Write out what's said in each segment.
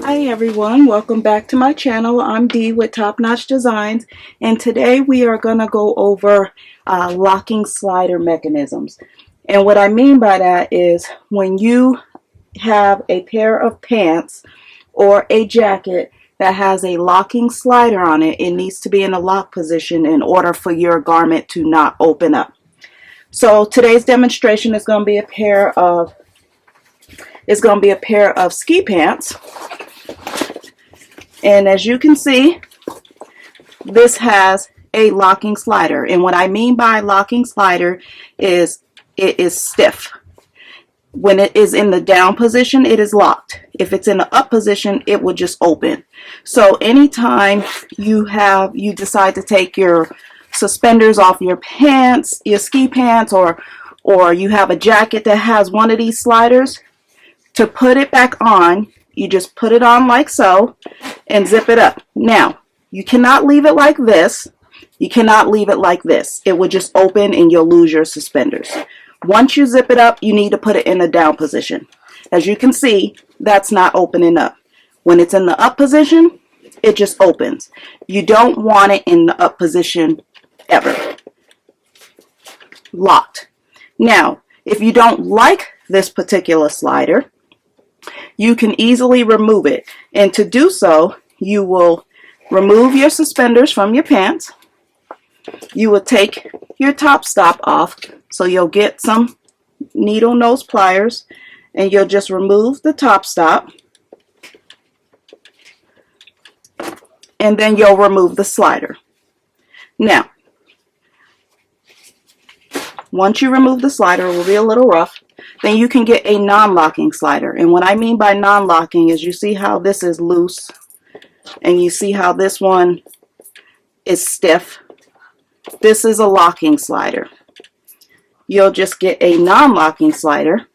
Hi everyone, welcome back to my channel. I'm Dee with Top Notch Designs, and today we are going to go over locking slider mechanisms. And what I mean by that is when you have a pair of pants or a jacket that has a locking slider on it, it needs to be in a lock position in order for your garment to not open up. So today's demonstration is going to be a pair of ski pants. And as you can see, this has a locking slider. And what I mean by locking slider is it is stiff. When it is in the down position, it is locked. If it's in the up position, it will just open. So anytime you decide to take your suspenders off your pants, your ski pants, or you have a jacket that has one of these sliders, to put it back on, you just put it on like so and zip it up. Now, you cannot leave it like this. You cannot leave it like this. It will just open and you'll lose your suspenders. Once you zip it up, you need to put it in the down position. As you can see, that's not opening up. When it's in the up position, it just opens. You don't want it in the up position ever. Locked. Now, if you don't like this particular slider, you can easily remove it. And to do so, you will remove your suspenders from your pants. You will take your top stop off, so you'll get some needle nose pliers and you'll just remove the top stop, and then you'll remove the slider. Now, once you remove the slider, it will be a little rough. Then you can get a non-locking slider. And what I mean by non-locking is, you see how this is loose and you see how this one is stiff. This is a locking slider. You'll just get a non-locking slider,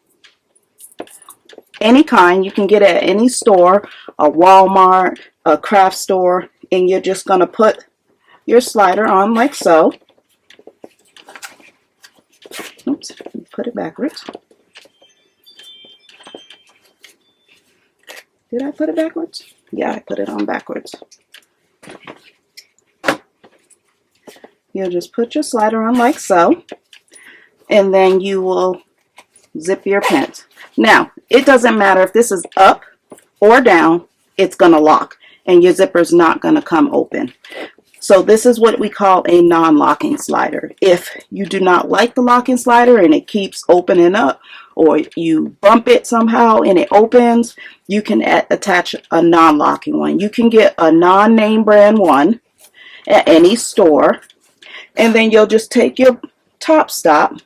any kind. You can get it at any store, a Walmart, a craft store, and you're just going to put your slider on like so. Oops, put it backwards. Did I put it backwards? Yeah, I put it on backwards. You'll just put your slider on like so, and then you will zip your pants. Now, it doesn't matter if this is up or down, it's going to lock, and your zipper is not going to come open. So this is what we call a non-locking slider. If you do not like the locking slider and it keeps opening up, or you bump it somehow and it opens, you can attach a non-locking one. You can get a non-name brand one at any store, and then you'll just take your top stop,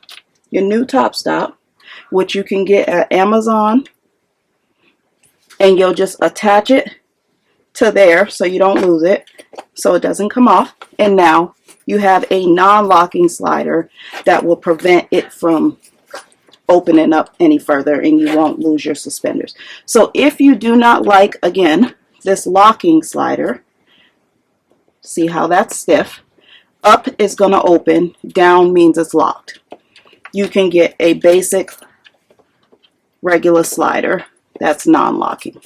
your new top stop, which you can get at Amazon, and you'll just attach it to there so you don't lose it, so it doesn't come off. And now you have a non-locking slider that will prevent it from opening up any further, and you won't lose your suspenders. So if you do not like, again, this locking slider, see how that's stiff, up is going to open, down means it's locked. You can get a basic regular slider that's non-locking.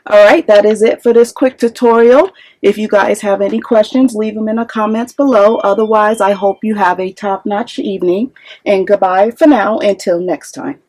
Alright, that is it for this quick tutorial. If you guys have any questions, leave them in the comments below. Otherwise, I hope you have a top-notch evening. And goodbye for now until next time.